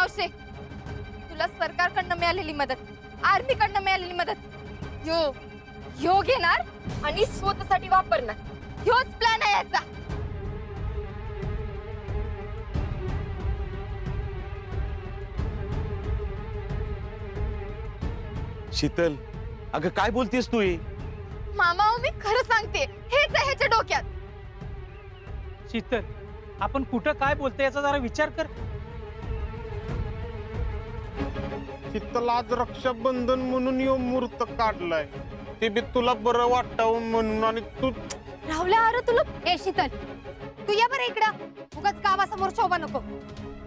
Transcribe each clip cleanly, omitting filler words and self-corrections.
मावशे, तुला सरकारकडनं मिळालेली मदत, आर्मीकडनं मिळालेली मदत ह्यो घेणार आणि स्वतःसाठी वापरणार. ह्योच प्लॅन आहे याचा. शीतल, अगं काय बोलतेस तू? मामा हो, मी खरं सांगते, हेच आहे ह्याच्या डोक्यात. शीतल, आपण कुठं काय बोलतोय याचा जरा विचार कर. शीतल, आज रक्षाबंधन म्हणून यो मुहूर्त काढलाय, ते बी तुला बरं वाटावं म्हणून. आणि तू राहुल्या, अरे तुला ए शीतल, तू या बरं इकडं. उगाच गावासमोर शोभा नको.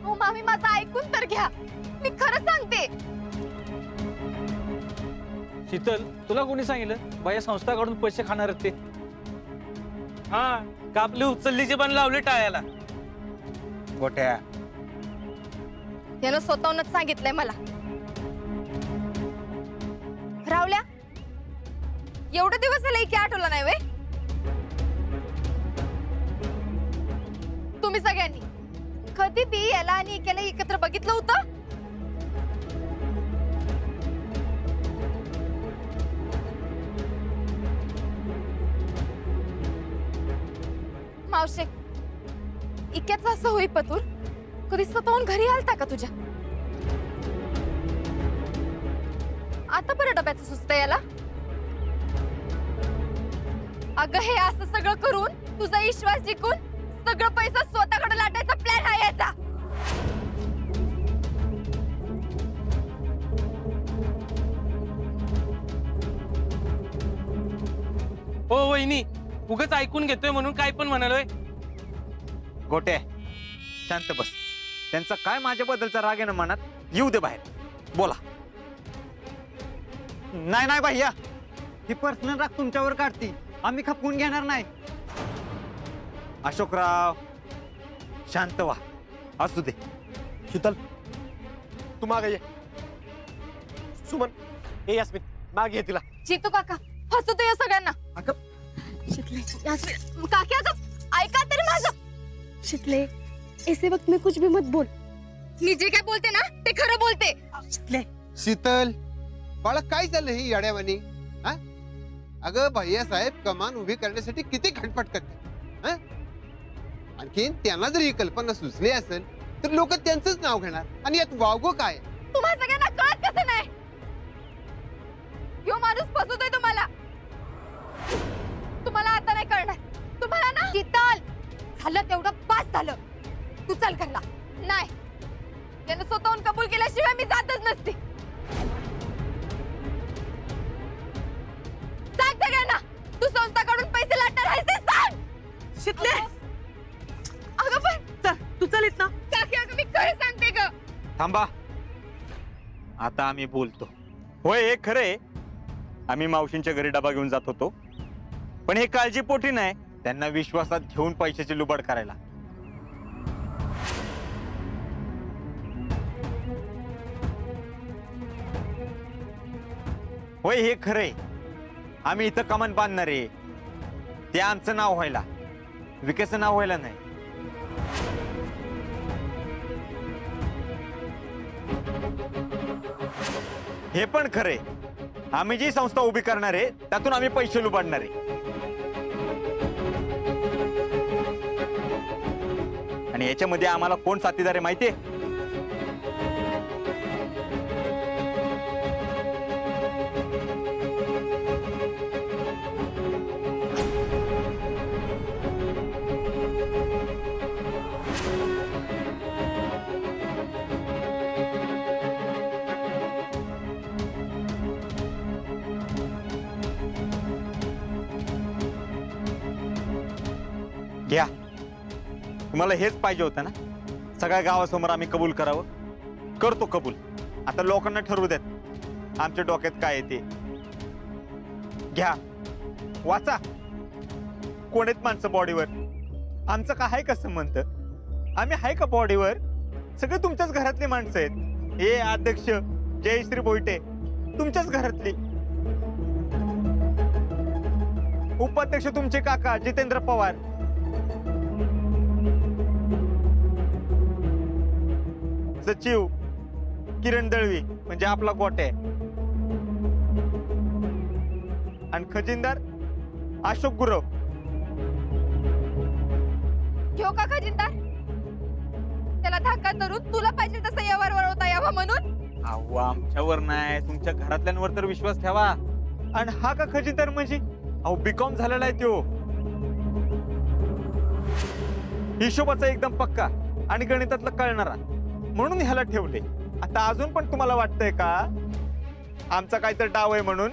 हो मामी, माझं ऐकून तर घ्या, मी खरं सांगते. शीतल, तुला कोणी सांगितलं बाया संस्थाकडून पैसे खाणार आहेत ते? हा, कापली उचललीचे पण लावले टाळ्याला. गोट्या, त्यानं स्वतःहूनच सांगितलंय मला. राहुल्या, एवढे दिवस झाले की आठवलं नाही वे तुम्ही सगळ्यांनी? कधी बी याला आणि एकाला एकत्र बघितलं होतं? मावशे, इक्याच असं होई पतूर? कधी स्वतःहून घरी आलता का तुझ्या? आता परत डब्याचं सुचतं याला? अगं, हे असं सगळं करून तुझा विश्वास जिंकून सगळं पैसा स्वतःकडे लाटायचा प्लॅन आहे याचा. हो वहिनी, उगाच ऐकून घेतोय म्हणून काय पण म्हणालोय. गोट्या, शांत बस. त्यांचा काय माझ्याबद्दलचा राग आहे ना मनात, येऊ दे बाहेर, बोला. नाही नाही भैया, ही पर्सनल राग तुमच्यावर काढती, आम्ही खपवून घेणार नाही. अशोकराव, शांत व्हा, असू दे. शीतल, तू मागे ये. सुमन, ए यास्मिन, मागे ये तिला. जितू काका, फसवतो या सगळ्यांना. शितले, काकी अगं ऐका तरी माझं. शितले, ऐसे वक्त में कुछ भी मत बोल. मी जे काय बोलते ना ते खरं बोलते. शीतल, बाळा, काय झालं ही येड्यावानी? हा, अगं भैया साहेब कमान उभी करण्यासाठी किती खटपट करतात. हा, आणखीन त्यांना जर ही कल्पना सुचली असेल तर लोक त्यांचंच नाव घेणार आणि यात वावगो काय? तुम्हाला सगळ्यांना कळत कसं नाही? ह्यो माणूस फसवतोय तुम्हाला. तुम्हाला आता नाही कळणार. तुम्हाला ना शीतल, झालं तेवढं बास झालं. तू चल घरला. नाही, त्यानं स्वतःहून कबूल केल्याशिवाय मी जातच नसते. सांग सगळ्यांना, तू संस्थाकडून पैसे लाटणार आहेस ते सांग. शितले, अगं पण तू चलित ना. काकी, अगं मी खरं सांगते ग. थांबा, आता आम्ही बोलतो. होय, हे खरंय. आम्ही मावशींच्या घरी डबा घेऊन जात होतो, पण हे काळजीपोटी नाही, त्यांना विश्वासात घेऊन पैशाची लुबाड करायला. होय, हे खरंय. आम्ही इथं कमान बांधणार आहे, ते आमचं नाव व्हायला, विकासचं नाव व्हायला नाही. हे पण खरंय. आम्ही जी संस्था उभी करणार आहे त्यातून आम्ही पैसे लुबाडणार आहे. आणि याच्यामध्ये आम्हाला कोण साथीदार आहे माहितीये? घ्या, तुम्हाला हेच पाहिजे होतं ना? सगळ्या गावासमोर आम्ही कबूल करावं. करतो कबूल. आता लोकांना ठरवू देत आमच्या डोक्यात काय येते. घ्या, वाचा. कोण आहेत माणसं बॉडीवर? आमचं काय आहे कसं म्हणतं? आम्ही आहे का बॉडीवर? सगळे तुमच्याच घरातली माणसं आहेत. हे अध्यक्ष जयश्री बोईटे तुमच्याच घरातली, उपाध्यक्ष तुमचे काका जितेंद्र पवार, सचिव किरण दळवी म्हणजे आपला गोट्या आहे. आणि खजिनदार अशोक गुरव. घेऊ का खजिनदार? त्याला धाका धरून तुला पाहिजे तसं व्यवहार वळवता यावा म्हणून. अहो आमच्यावर नाही, तुमच्या घरातल्यांवर तर विश्वास ठेवा. आणि हा का खजिनदार म्हणजे? अहो बीकॉम झालेला आहे तो, हिशोबाचा एकदम पक्का आणि गणितातला कळणारा, म्हणून ह्याला ठेवले. आता अजून पण तुम्हाला वाटतंय का आमचा काहीतरी डाव आहे म्हणून?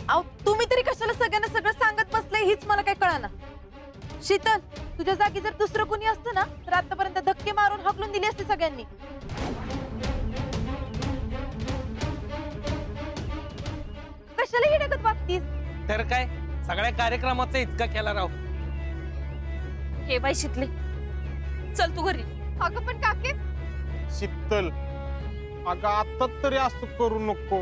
अहो तुम्ही तरी कशाला सगळ्यांना सगळं सांगत बसले हीच मला काही कळना. शीतल, तुझ्या जागी जर दुसरं कोणी असतं ना तर आतापर्यंत धक्के मारून हकलून दिली असते सगळ्यांनी. कशाला ही डगत वागतीस? तर काय सगळ्या कार्यक्रमाचा इतका केला राव. हे बाई शितले, चल तू घरी. अगं पण काके, शीतल, अगं आता तरी असं करू नको.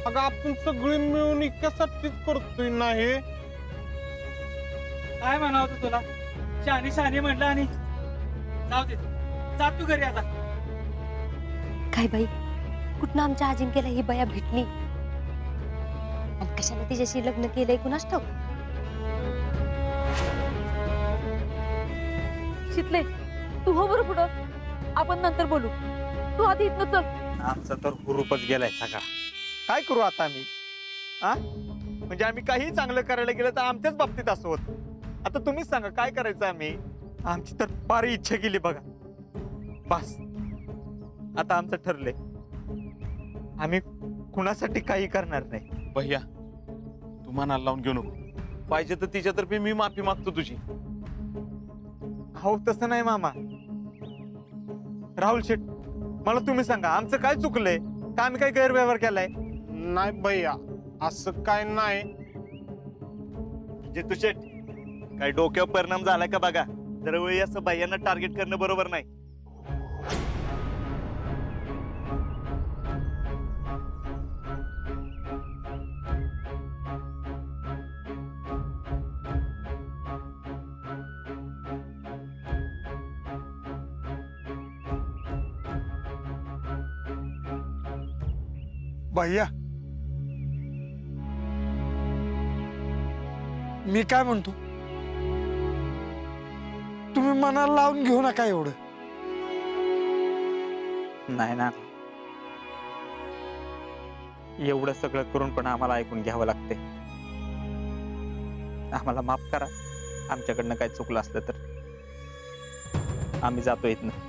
अगं आपण सगळे मिळून इतक्यासाठीच करतोय ना हे. काय म्हणावं होतं तुला? शहाणी शहाणी म्हणलं आणि जाऊ दे, जा तू घरी आता. काय बाई, कुठनं आमच्या अजिंक्यला ही बया भेटली आणि कशाला तिच्याशी लग्न केलंय कुणास ठाऊक. शितले, तू हो बरं पुढं, आपण नंतर बोलू. तू आधी इथनं चल. आमचा तर हुरूपच गेलाय सगळा. काय करू आता आम्ही? हा म्हणजे आम्ही काही चांगलं करायला गेलं तर आमच्याच बाबतीत असं होत. आता तुम्हीच सांगा काय करायचं आम्ही? आमची तर फार इच्छा केली बघा. बस आता आमचं ठरलंय, आम्ही कुणासाठी काही करणार नाही. भैया, तू मनाला लावून घेऊ नको. पाहिजे तर तिच्यातर्फे मी माफी मागतो तुझी. हो तसं नाही मामा. राहुल शेठ, मला तुम्ही सांगा आमचं काय चुकलंय का? आम्ही काय गैरव्यवहार केलाय? नाही भैया, असं काय नाही. जितू शेठ, काय डोक्यावर परिणाम झालाय का बघा. दरवेळी असं बाह्यांना टार्गेट करणं बरोबर नाही. भैया, मी काय म्हणतो, तुम्ही मनाला लावून घेऊ नका एवढं. नाही ना, एवढं सगळं करून पण आम्हाला ऐकून घ्यावं लागते. आम्हाला माफ करा, आमच्याकडनं काय चुकलं असलं तर. आम्ही जातो इथनं.